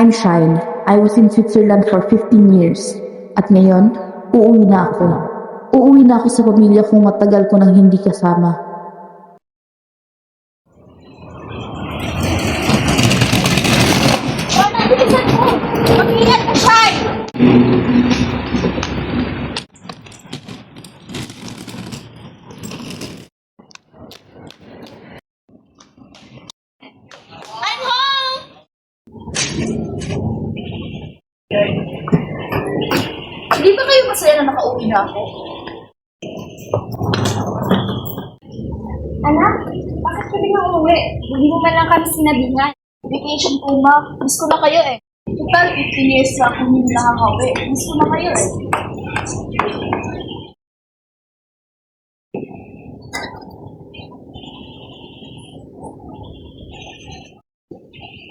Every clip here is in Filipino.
I'm Shine. I was in Switzerland for 15 years. At ngayon, uuwi na ako. Uuwi na ako sa pamilya kong matagal ko nang hindi kasama. Bilisan mo! Mag-ingat ka, Shine! I'm home! Hindi ba kayo masaya na nakauwi na ako? Anak, bakit ka biglang umuwi? Hindi mo man lang kami sinabihan. Vacation po, ma. Miss ko na kayo eh. Total, 15 years na akong hindi nakakauwi. Miss ko na kayo eh.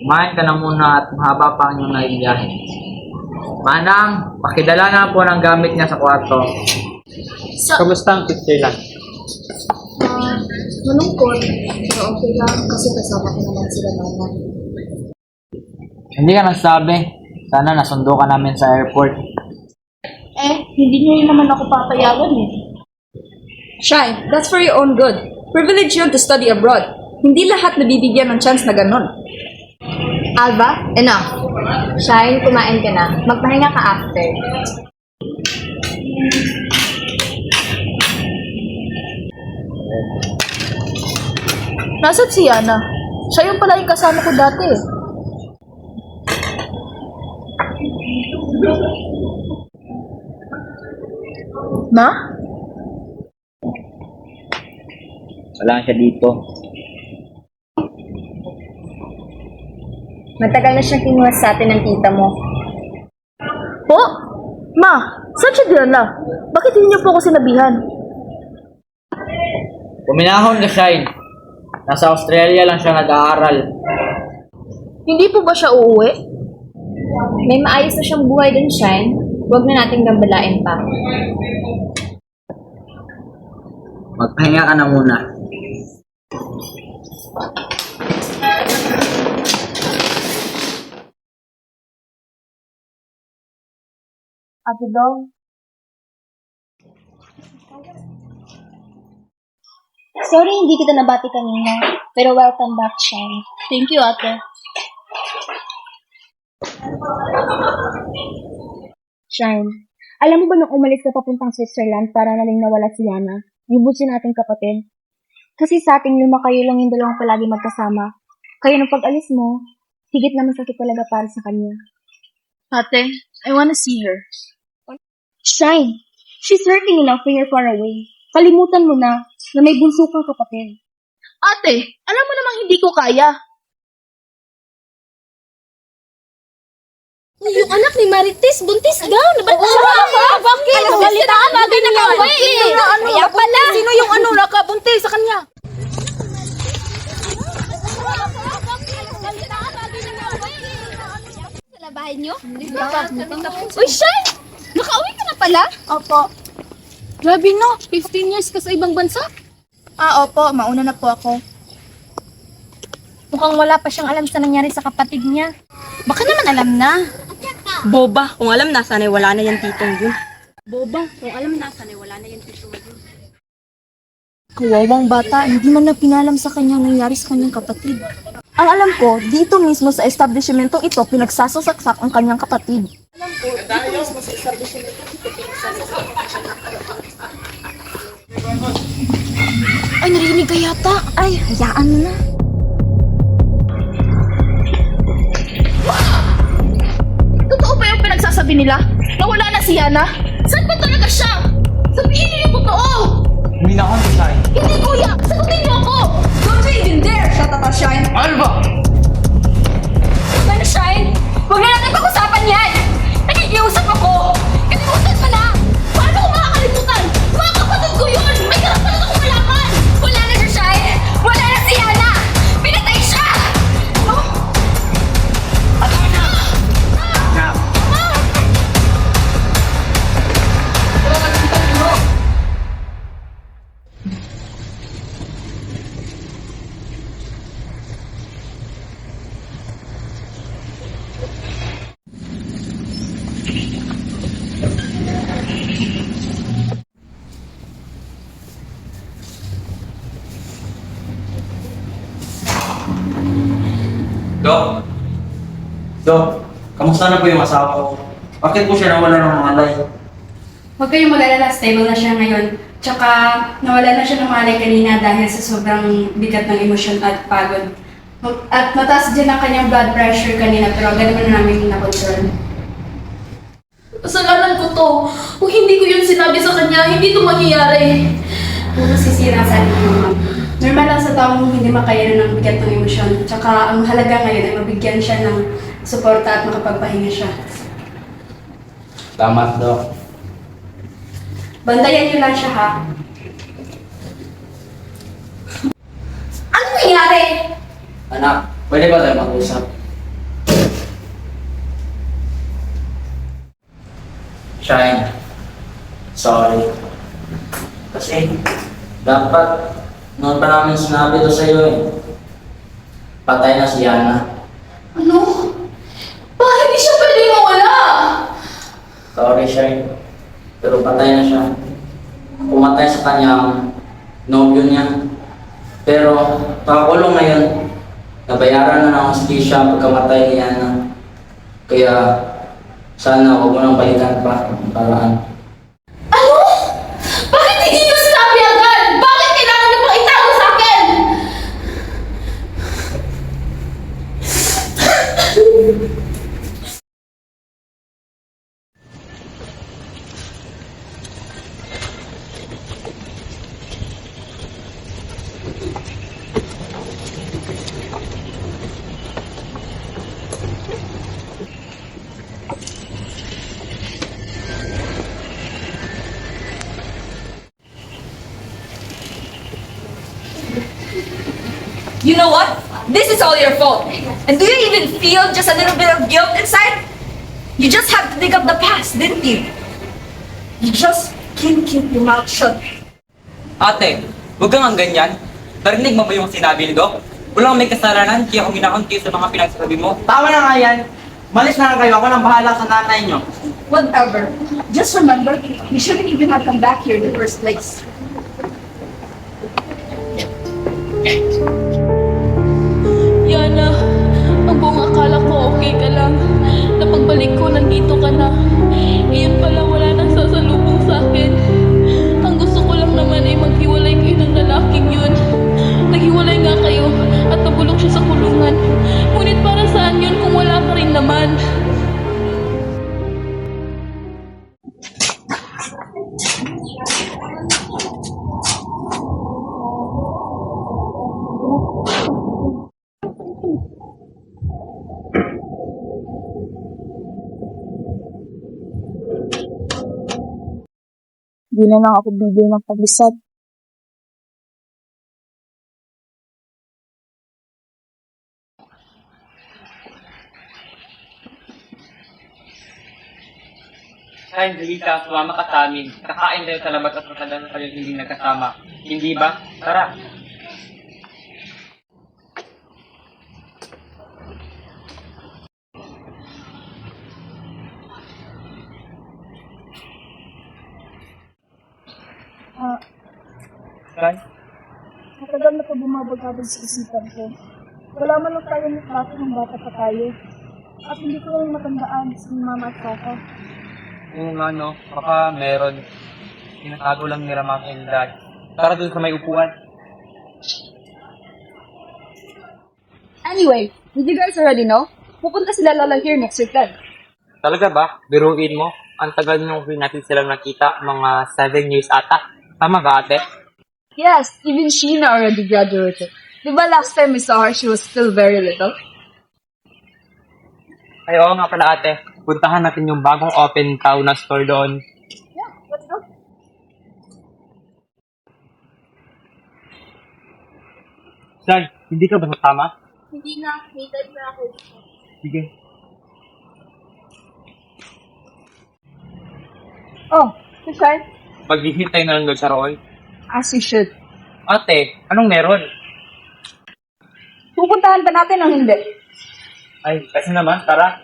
Kumain ka na muna at mahaba pa ang iyong naiiyahin. Manang, pakidala na po ng gamit niya sa kwarto. Kamusta ang Switzerland? Malungkot. Pero okay lang kasi kasama ko naman sila mama. Hindi ka nagsabi. Sana nasundo ka namin sa airport. Hindi niyo naman ako papayagan eh. Shine, that's for your own good. Privilege yun to study abroad. Hindi lahat nabibigyan ng chance na ganon. Alba, enough. Shine, kumain ka na. Magpahinga ka after. Nasaan si Yana? Siya yung pala yung kasama ko dati eh. Ma? Wala siya dito. Matagal na siyang kinuha sa atin ng tita mo. Po? Ma, saan siya dinala? Bakit hindi niyo po ako sinabihan? Puminahon ka, Shine. Nasa Australia lang siya nag-aaral. Hindi po ba siya uuwi? May maayos na siyang buhay dun, Shine. Huwag na nating gambalain pa. Magpahinga ka na muna. Ate Dong? Sorry, hindi kita nabati kanina. Pero welcome back, Shine. Thank you, ate. Shine, alam mo ba nung umalis ka papuntang Switzerland para naling nawala si Yana, yung bunso nating kapatid? Kasi sa ating lima kayo lang yung dalawang palagi magkasama. Kaya nung pag-alis mo, higit naman sakit talaga para sa kanya. Ate, I wanna see her. Shine, she's hurting enough when you're far away. Kalimutan mo na may bunso kang kapatid. Ate, alam mo namang hindi ko kaya. Yung anak ni Marites, buntis daw. Nabalitaan ka? Bakit? Nabalitaan ka din nakauwi. Kaya pala. Sino yung nakabuntis sa kanya? Sa labahin nyo? Uy, Shine! Nakauwi ka na pala? Opo. Grabe no, 15 years ka sa ibang bansa. Opo. Mauna na po ako. Mukhang wala pa siyang alam sa nangyari sa kapatid niya. Baka naman alam na. Boba, kung alam na, sana'y wala na yan titong yun. Boba, kung alam na, sana'y wala na yan titong yun. Kawawang bata, hindi man na pinalam sa kanya ang nangyari sa kanyang kapatid. Ang alam ko, dito mismo sa establishmentong ito, pinagsasasaksak ang kanyang kapatid. Ay, narinig ka yata. Ay, hayaan mo na. Totoo ba yung pinagsasabi nila? Na wala na si Yana? Saan ba talaga siya? Sabihin niyo yung totoo! Hindi na ako Shine. Hindi, kuya! Sagutin niyo ako! Don't you even dare! Shut up, Shine! Alba! Ano, Shine? Huwag na natin pag-usapan yan! Nakikiusap ako! Kalimutan mo na! Paano ko makakalimutan? Mga kapatid ko yun! May karapat akong malaman! Wala na siya, Shine! Wala na si Yana! Pinatay siya! Na. Dok? Dok, kamusta na po yung asawa ko? Bakit po siya nawala ng malay? Huwag kayong mag-alala, stable na siya ngayon. Tsaka nawala na siya ng malay kanina dahil sa sobrang bigat ng emosyon at pagod. At mataas din ang kanyang blood pressure kanina pero agad naman namin na-concern. Kasalanan ko to. Kung hindi ko yun sinabi sa kanya, hindi to mangyayari. Puro sisira sa atin naman. Normal lang sa taong hindi makayanan ng bigat ng emosyon. Tsaka ang halaga ngayon ay mabigyan siya ng suporta at makapagpahinga siya. Tama, Dok. Bandayan niyo lang siya ha. Ano nangyari? Anak, pwede ba tayo mag-usap? Shine. Sorry. Kasi, dapat, noon pa namin sinabi to sa'yo eh. Patay na si Yana. Ano? Bakit hindi siya pwedeng mawala? Sorry, Shine. Pero patay na siya. Pumatay sa kanyang nobyo niya. Pero, nakakulong ngayon. Nabayaran na ng hostisya pagkamatay ni Yana. Kaya, sana huwag mo nang balikan pa ang paraan. Ano? Bakit hindi niyo sinabi agad? Bakit kailangan niyo pang itago sa akin? You know what? This is all your fault. And do you even feel just a little bit of guilt inside? You just had to dig up the past, didn't you? You just can't keep your mouth shut. Ate, huwag kang ang ganyan. Narinig mo ba yung sinabi ni Doc? Walang may kasalanan, kaya kung minakunti sa mga pinagsasabi mo. Tama na nga yan. Malis na lang kayo. Ako nang bahala sa nanay nyo. Whatever. Just remember, you shouldn't even have come back here in the first place. Yana, ang buong akala ko okay ka lang. Napagbalik ko, nandito ka na. Iyon pala, wala nang sasalubong sa akin. Ang gusto ko lang naman ay maghiwalay kayo ng lalaking yun. Naghiwalay nga kayo at nabulok siya sa kulungan. Ngunit para saan yun kung wala ka rin naman? Di na lang ako bibigyan ng paglisat. Ay, Lita, sumama ka sa amin. Kakain tayo sa labas at matagal na kayo hindi nagkasama. Hindi ba? Tara. Saan? Matagal na pa bumabagabag sa isipan ko. Wala man lang tayo ng klase ng bata pa tayo. At hindi ko lang matandaan si mama at papa. Yung ano, baka meron. Tinatago lang nila Mama and Dad. Tara dun sa may upuan. Anyway, did you guys already know? Pupunta sila Lola here next weekend. Talaga ba? Biruin mo. Ang tagal nung hindi natin silang nakita, mga 7 years ata. Tama ba, ate? Yes, even Sheena already graduated. Diba last time we saw her, she was still very little? Ay, oo nga pala, ate. Puntahan natin yung bagong open cow na store doon. Yeah, let's go. Saan? Hindi ka ba tama? Hindi na, may time na ako. Sige. Oh, Shy? Maghihintay na lang doon sa Roy. As you should. Ate, anong meron? Pupuntahan ba natin o hindi? Ay, kasi naman, tara.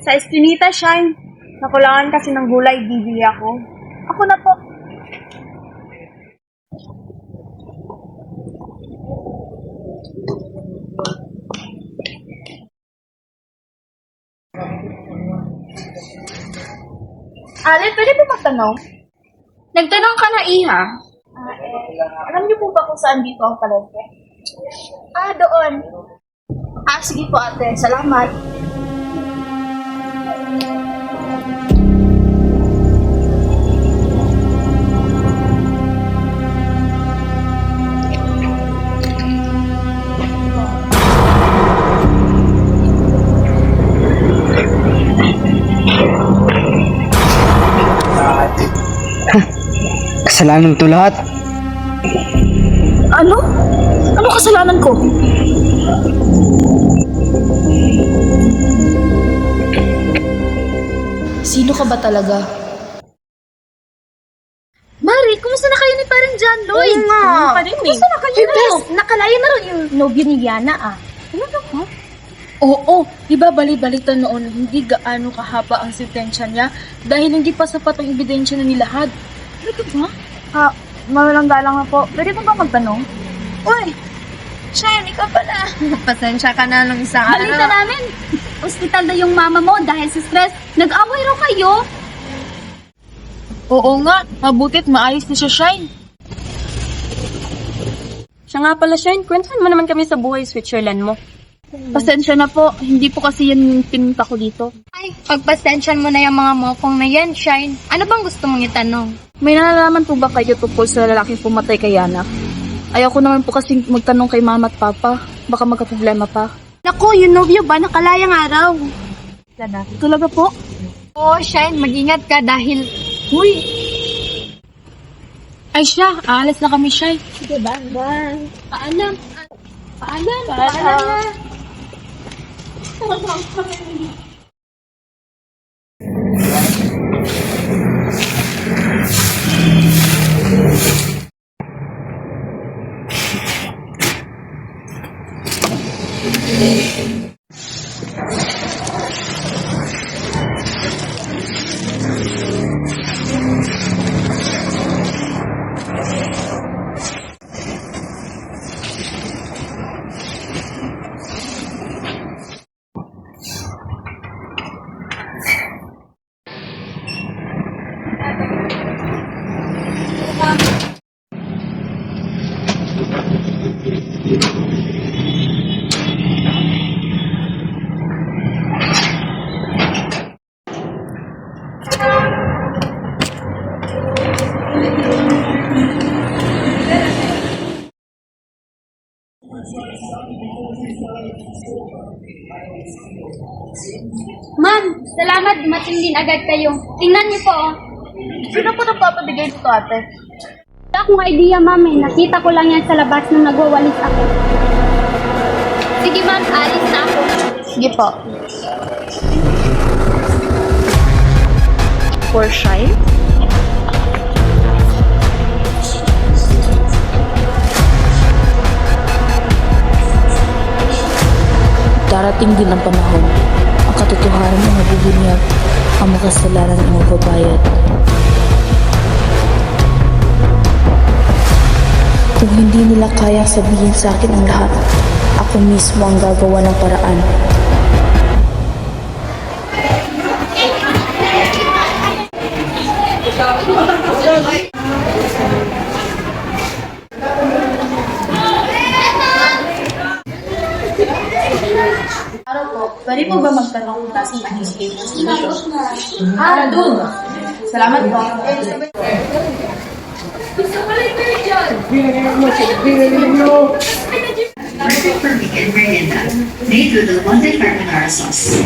Sa Espinita, Shine. Nakulangan kasi ng gulay, bibili ako. Ako na po. Ale, pwede po magtanong? Nagtanong ka na, Iha. Alam niyo po ba kung saan dito ang palengke? Doon. Sige po, ate. Salamat. Kasalanan to lahat. Ano? Ano kasalanan ko? Sino ka ba talaga? Mari, kumusta na kayo ni parang John Lloyd? Oo nga. Kumusta na kayo na? Nakalaya na rin yung nobyo ni Yana, Ano ba? Oo, di ba bali-balitan noon hindi gaano kahaba ang sentensya niya dahil hindi pa sapat ang ebidensya na nilahad. Ano ba? Mawalang galang na po. Pwede po ba magtanong? Uy! Shine, ikaw pala. Pasensya ka na ng isang Balita namin, ospital na yung mama mo dahil sa stress. Nag-away raw kayo. Oo nga, mabutit maayos na siya, Shine. Siya nga pala, Shine, kwentuhan mo naman kami sa buhay Switzerland mo. Pasensya na po, hindi po kasi yan yung pinunta ko dito. Ay, pagpasensyan mo na yung mga mokong na yan, Shine. Ano bang gusto mong itanong? May nalalaman po ba kayo tungkol sa lalaking pumatay kay Yana? Ayaw ko naman po kasi magtanong kay mama at papa. Baka magka-problema pa. Naku, yung nobyo ba? Nakalayang araw. Talaga po? Oo, Shine, mag-ingat ka dahil... Uy! Ay siya, aalis na kami, Shine. Sige, bye. Paalam. Paalam na. Ma'am, salamat. Dumating din agad kayo. Tingnan niyo po. Sino po nagpapabigay dito, ate? Wala akong idea, ma'am. Nakita ko lang yan sa labas nung nagwawalis ako. Sige, ma'am. Alis na ako. Sige po. For Shine? Darating din ang panahon. Ang katotohanan ng mabubunyag ang makasalanan ng magbabayad. Kung hindi nila kaya sabihin sa akin ang lahat, ako mismo ang gagawa ng paraan. Pwede po ba magtanong kung nasa landscape ng station? Doon. Salamat po. Perfect for weekend merienda. Made with the Monte Carbonara sauce.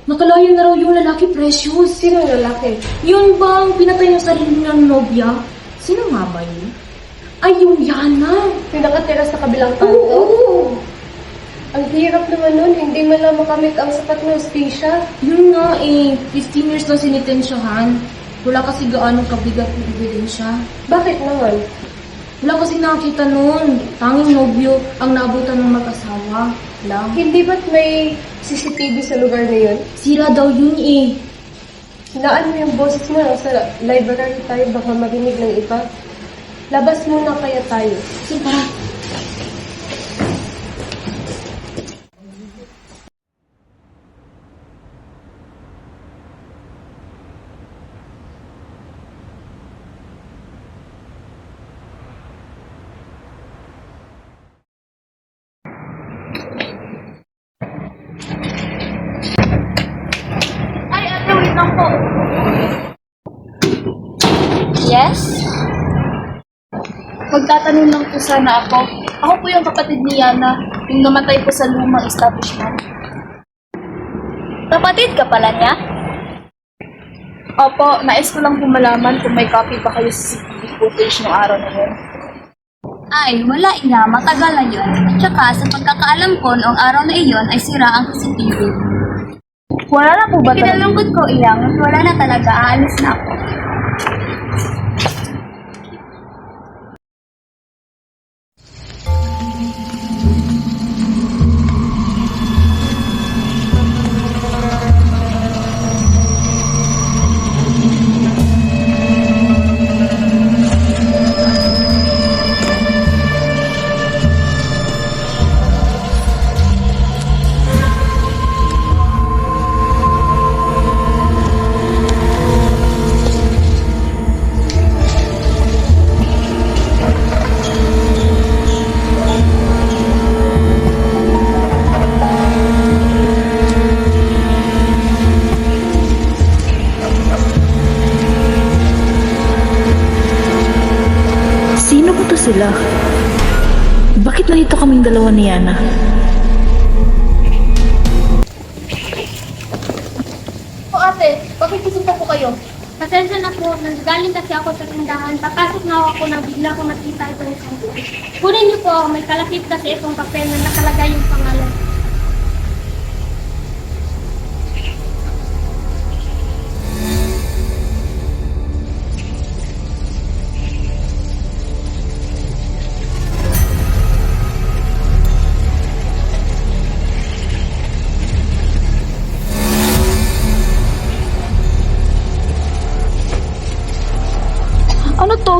Nakalayo na raw yung lalaki, Precious. Sino yung lalaki? Yun bang pinatay yung sarili ng nobya? Sino nga ba yun? Ay, yung Yana. Yung nakatira sa kabilang kanto? Oo. Ay, hirap naman nun. Hindi man lang makamit ang sapat na hustisya. Yun nga eh, 15 years na sinitensyahan. Wala kasi gaano kabigat ng ebidensya. Bakit naman? Wala kasi nakita nun. Tanging nobyo ang naabutan ng mag-asawa lang. Hindi ba't may CCTV sa lugar na yun? Sira daw yun eh. Hinaan mo yung boses mo sa library tayo, baka marinig ng iba. Labas muna kaya tayo. Sige. Ay, ate, wait lang po. Yes? Magtatanong lang po sana ako. Ako po yung kapatid ni Yana, yung namatay po sa lumang establishment. Kapatid ka pala niya? Opo, nais ko lang po malaman kung may copy pa kayo sa CCTV footage ng araw na yun. Ay, wala ina. Matagal na yun. At saka, sa pagkakaalam ko, noong araw na iyon ay sira ang CCTV. Wala na po ba talaga? Kinalungkot ko iyang, wala na talaga. Aalis na ako. Sino ba to sila? Bakit nandito kaming dalawa ni Yana? Po ate, bakit pupunta po kayo? Pasensya na po, nanggaling kasi ako sa tindahan. Papasok na ako na bigla ko nakita itong isang buwan. Kunin niyo po, may kalakip kasi itong papel na nakalagay yung pangalan. Ano to?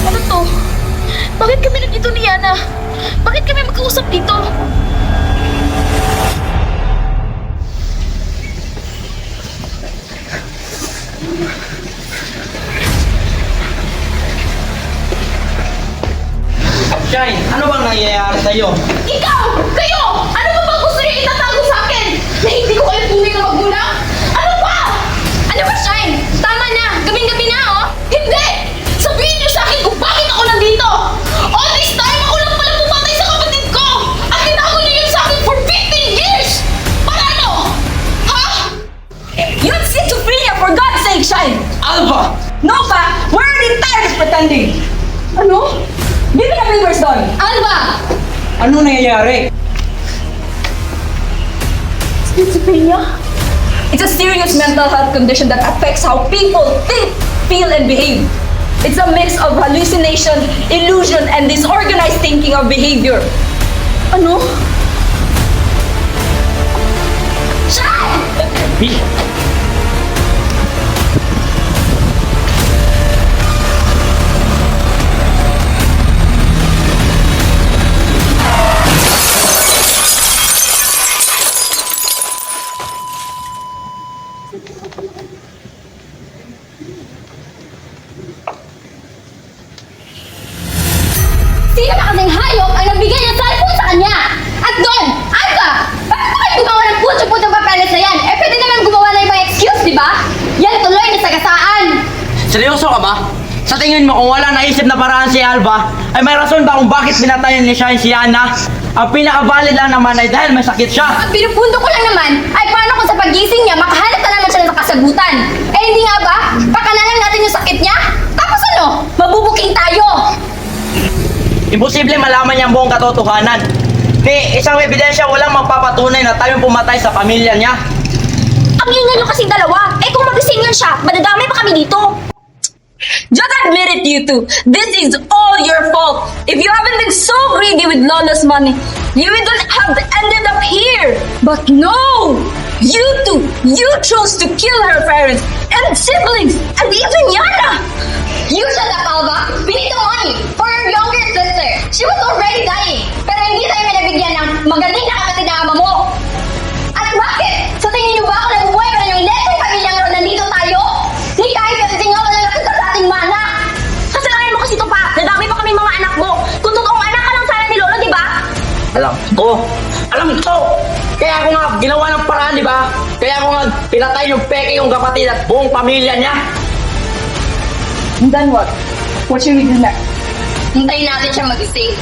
Ano to? Bakit kami nandito ni Yana? Bakit kami magkausap dito? Shine, ano bang nangyayari sa'yo? Ikaw! Kayo! Ano ba bang gusto niyo itatago sa akin? Na hindi ko kayo tunay na magulang? Ano ba? Ano ba, Shine? Tama na! Gabing-gabi na, oh! Hindi! Sabihin niyo sa akin kung bakit ako nandito! All this time, ako lang pala pumatay sa kapatid ko! At tinago niyo yun sa akin for 15 years! Para ano? Ha? You have schizophrenia, for God's sake, Shine! Alpha! Nova, we're already tired of pretending! Ano? Give me the papers doon! Alba! Ano nangyayari? Schizophrenia? It's a serious mental health condition that affects how people think, feel, and behave. It's a mix of hallucination, illusion, and disorganized thinking of behavior. Ano? Sino ba kasing hayop ang nagbigay ng cellphone sa kanya? At doon, Alba! Bakit ba kayo gumawa ng putyo-putyong papeles na yan? Eh, pwede naman gumawa na ibang excuse, di ba? Yan tuloy na sagasaan! Seryoso ka ba? Sa tingin mo kung wala naisip na paraan si Alba, ay may rason ba kung bakit pinatayan ni Shine si Yana? Ang pinaka-valid lang naman ay dahil may sakit siya. Ang pinupunto ko lang naman ay paano kung sa pagising niya makahanap na naman siya ng kasagutan. Eh hindi nga ba? Pakanalan natin yung sakit niya? Tapos ano? Imposible malaman niya ang buong katotohanan. Ni isang ebidensya walang magpapatunay na tayong pumatay sa pamilya niya. Ang ingay nyo kasing dalawa. Eh kung magising yan siya, madadamay pa kami dito. Just admit it, you two. This is all your fault. If you haven't been so greedy with Lola's money, you wouldn't have ended up here. But no! You two, you chose to kill her parents and siblings and even Yana! You shut up, Alva! We need the money for your younger sister. She was already dying. Pero hindi tayo nabigyan ng magaling na kapatid na ama mo. At bakit? Sa tingin niyo ba ako nabubuhay pa yung lesson pamilyang ron nandito tayo? Ni kahit kasi nga wala nakita sa ating mana. Kasalanan mo kasi ito pa. Nadami pa kami mga anak mo. Kung totoong anak ka lang sana ni Lola, di ba? Alam ko! Kaya ako nga ginawa ng paraan, di ba? Kaya ako nga pinatay yung peke yung kapatid at buong pamilya niya. And then what? What should we do next? Hintayin natin siya magising.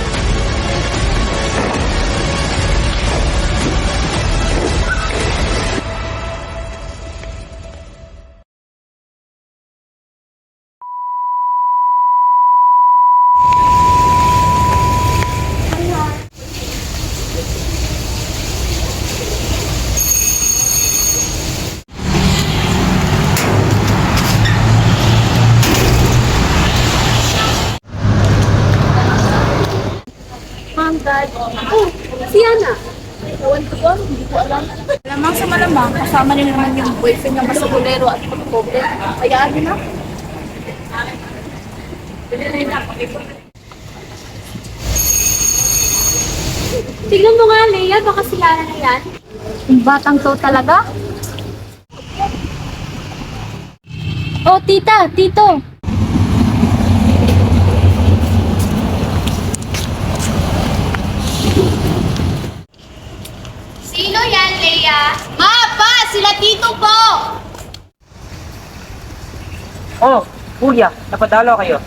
Ma'am, Dad. Oh, si Yana. Ewan ko ba? Hindi ko alam. Malamang sa malamang, kasama niya naman yung boyfriend niya basagulero at pagkobre. Hayaan niyo na. Tignan mo nga, Leia, baka si Yana na yan. Yung batang to talaga. Oh, tita, tito. Sino yan, Leia? Ma, pa, sila tito po. Oh, kuya, napadalo kayo.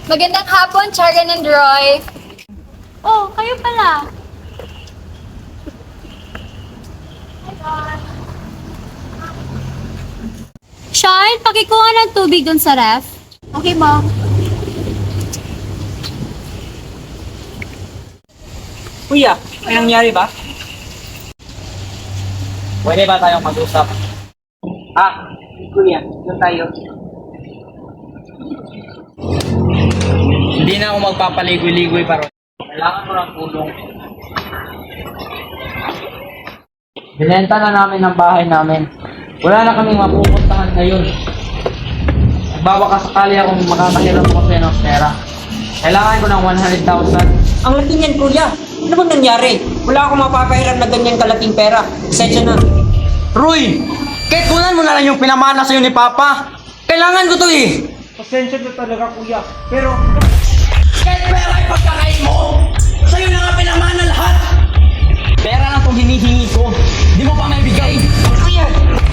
Magandang hapon, Charan and Roy. Oh, kayo pala. Shine, pakikuha ng tubig dun sa ref. Okay, Mom. Kuya, may nangyari ba? Pwede ba tayong mag-usap? Kuya, doon tayo. Hindi na ako magpapaligoy-ligoy pa ron. Kailangan ko ng tulong. Binenta na namin ang bahay namin. Wala na kaming mapupuntahan ngayon. Nagbabakasakali akong makakahiram ko sa'yo ng pera. Kailangan ko ng 100,000. Ang laki niyan, kuya. Ano bang nangyari? Wala akong mapapahiram na ganyan kalaking pera. Sensya na. Roy! Kahit kunan mo na lang yung pinamana sa'yo ni Papa. Kailangan ko to eh. Pasensya na talaga, kuya. Pero... Kahit pera ay pagkakain mo! Sa'yo na nga pinamana lahat! Pera lang itong hinihingi ko. Di mo pa may bigay. Kuya!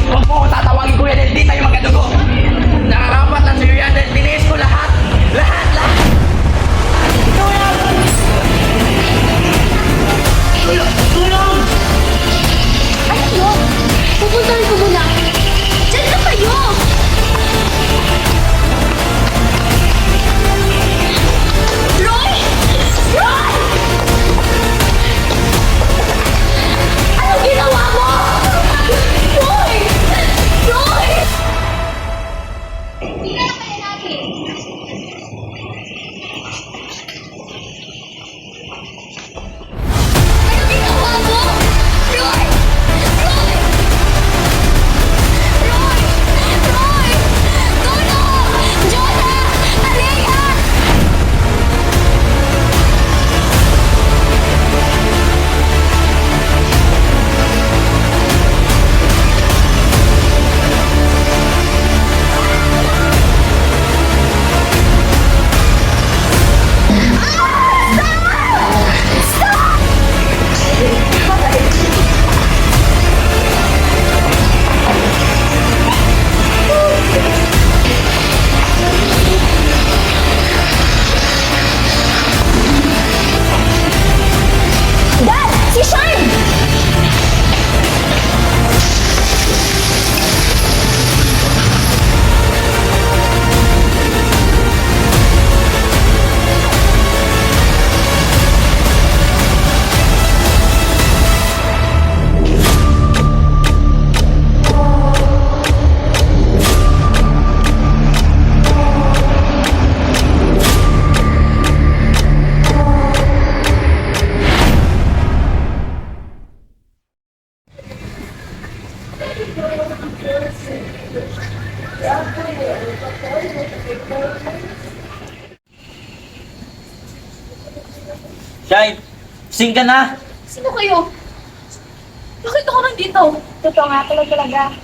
Huwag mo ko tatawagin kuya dahil di tayo magkadugo. Nakarapat lang sa'yo yan dahil tiniis ko lahat. Lahat! Tulong! Ano? Pupuntahan ko muna. Diyan na kayo! Roy! Roy! Ano ginawa mo? Roy! Roy! Shine, sing ka na! Sino kayo? Bakit ako nandito? Totoo nga pala talaga.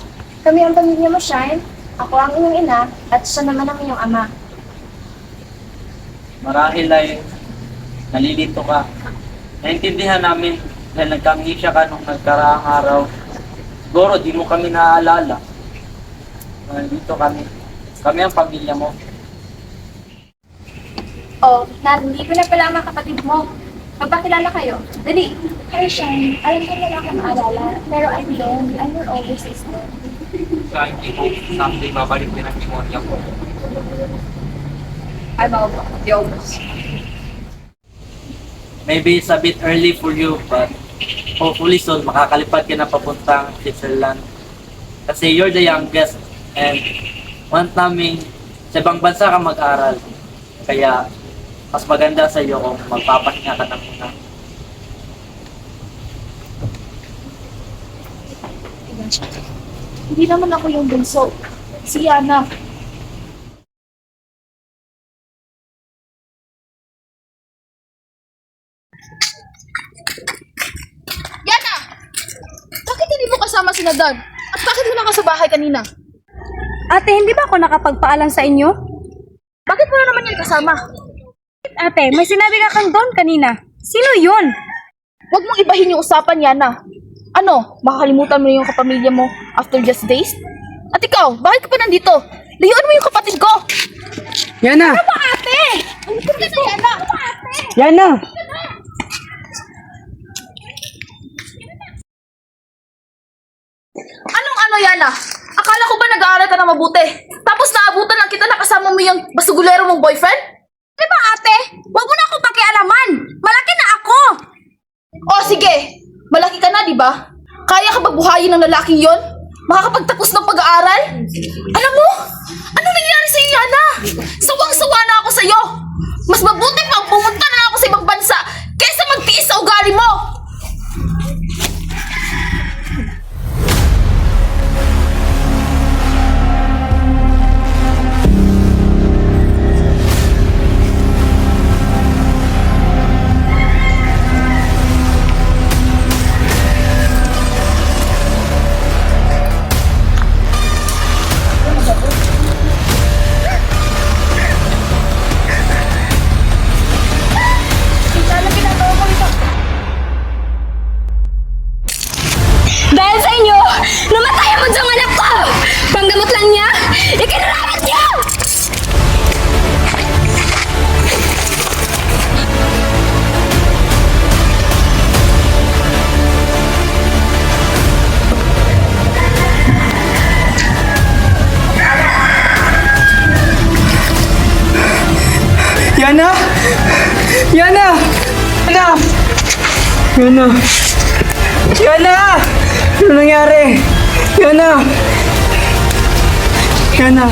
Kami ang pamilya mo, Shine. Ako ang iyong ina at siya naman ang iyong ama. Marahil ay nalilito ka. Naintindihan namin dahil nagkamnisya ka nung nagkaraang araw. Siguro di mo kami naaalala. Nandito kami. Kami ang pamilya mo. Oh, nandito na pala ang mga kapatid mo. Magpakilala kayo. Dali. Hi, Shine. Alam ko wala akong maalala, pero I'm lonely. I'm your older sister. Shine, I hope someday babalik din ang pneumonia ko. I'm Alba, the oldest. Maybe it's a bit early for you, but hopefully soon makakalipad ka na papuntang Switzerland. Kasi you're the youngest and want namin sa ibang bansa ka mag-aral. Kaya mas maganda sa iyo kung magpapahinga ka na muna. Hindi naman ako yung bunso. Si Yana. Yana! Bakit hindi mo kasama si Dad? At bakit wala ka sa bahay kanina? Ate, hindi ba ako nakapagpaalam sa inyo? Bakit mo na naman yan kasama? Ate, may sinabi ka kang Don kanina. Sino yun? Huwag mong ibahin yung usapan, Yana. Ano, makakalimutan mo na yung kapamilya mo after just days? At ikaw, bakit ka pa nandito? Layuan mo yung kapatid ko! Yana! Ano ba, ate? Ano ka na, Yana? Ano ba, ate? Yana! Anong ano, Yana? Akala ko ba nag-aaral ka na mabuti? Tapos naabutan lang kita na kasama mo yung basugulero mong boyfriend? Di ba ate? Huwag mo na ako pakialaman. Malaki na ako. O sige, malaki ka na, di ba? Kaya ka ba buhayin ng lalaking yon? Makakapagtapos ng pag-aaral? Alam mo, ano nangyari sa iyo, Yana? Sawang-sawa na ako sa iyo. Mas mabuti pang pumunta na ako sa ibang bansa kaysa magtiis sa ugali mo. Dahil sa inyo, namatay ang bunsong anak ko! Panggamot lang niya, ikinarapat niyo! Yana! Yana! Yana! Yana! Yana! Ano nangyari? Yana! Yana!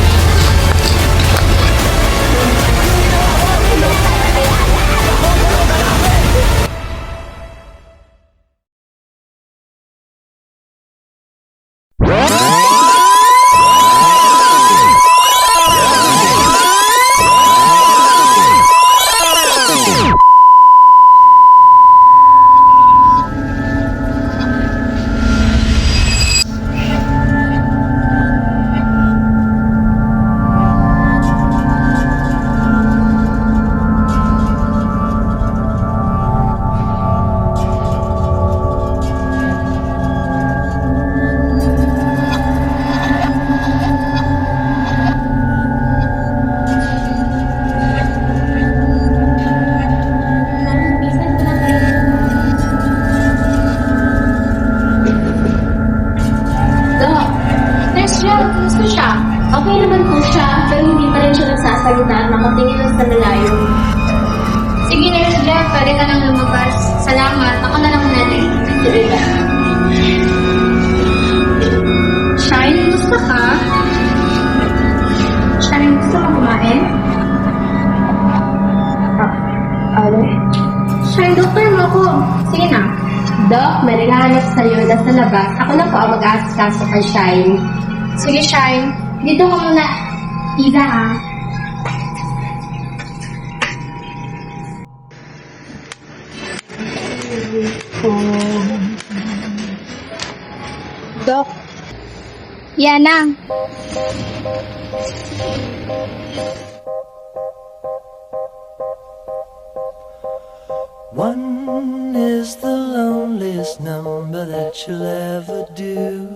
Okay naman po siya, pero hindi pa rin siya nagsasalita at nakatingin lang sa malayo. Sige, Nurse Jeff, pwede ka nang lumabas. Salamat, ako na lang natin. Shine, gusto ka? Shine, gusto ka kumain? Ano? Shine, doktor mo ako. Sige na. Doc, may naghahanap sa'yo na sa labas. Ako na po ang mag-aasikaso kay Shine. Sige, Shine. Dito ka muna. Iza, ha? Yana. One is the loneliest number that you'll ever do.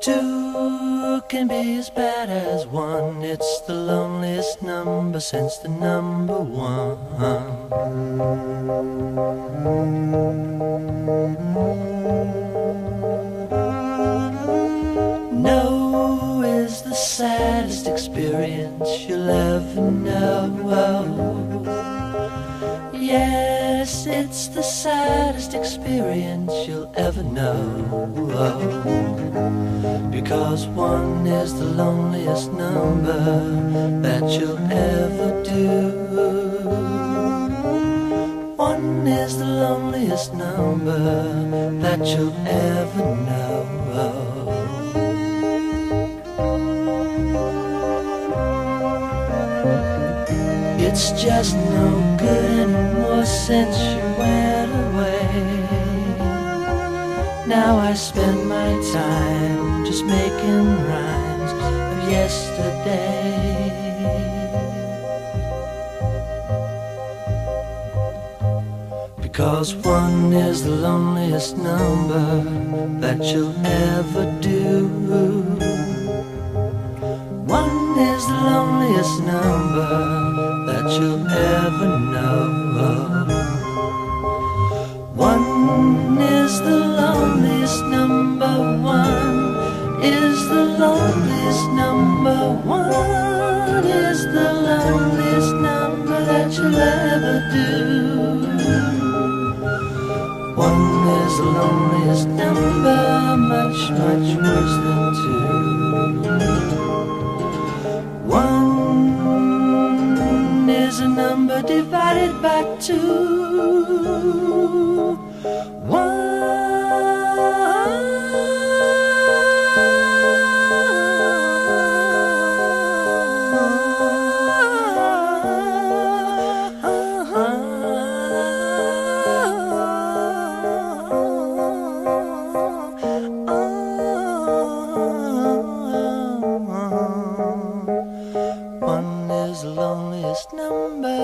Two can be as bad as one. It's the loneliest number since the number one. No is the saddest experience you'll ever know. Yes, it's the saddest experience you'll ever know. Because one is the loneliest number that you'll ever do. One is the loneliest number that you'll ever know. It's just no good anymore since you went away. Now I spend my time just making rhymes of yesterday. Because one is the loneliest number that you'll ever do. One is the loneliest number that you'll ever know. One is the loneliest number. One is the loneliest number. One is the loneliest number that you'll ever do. One is the loneliest number, much, much worse than two. One is a number divided by two. One. One is the loneliest number.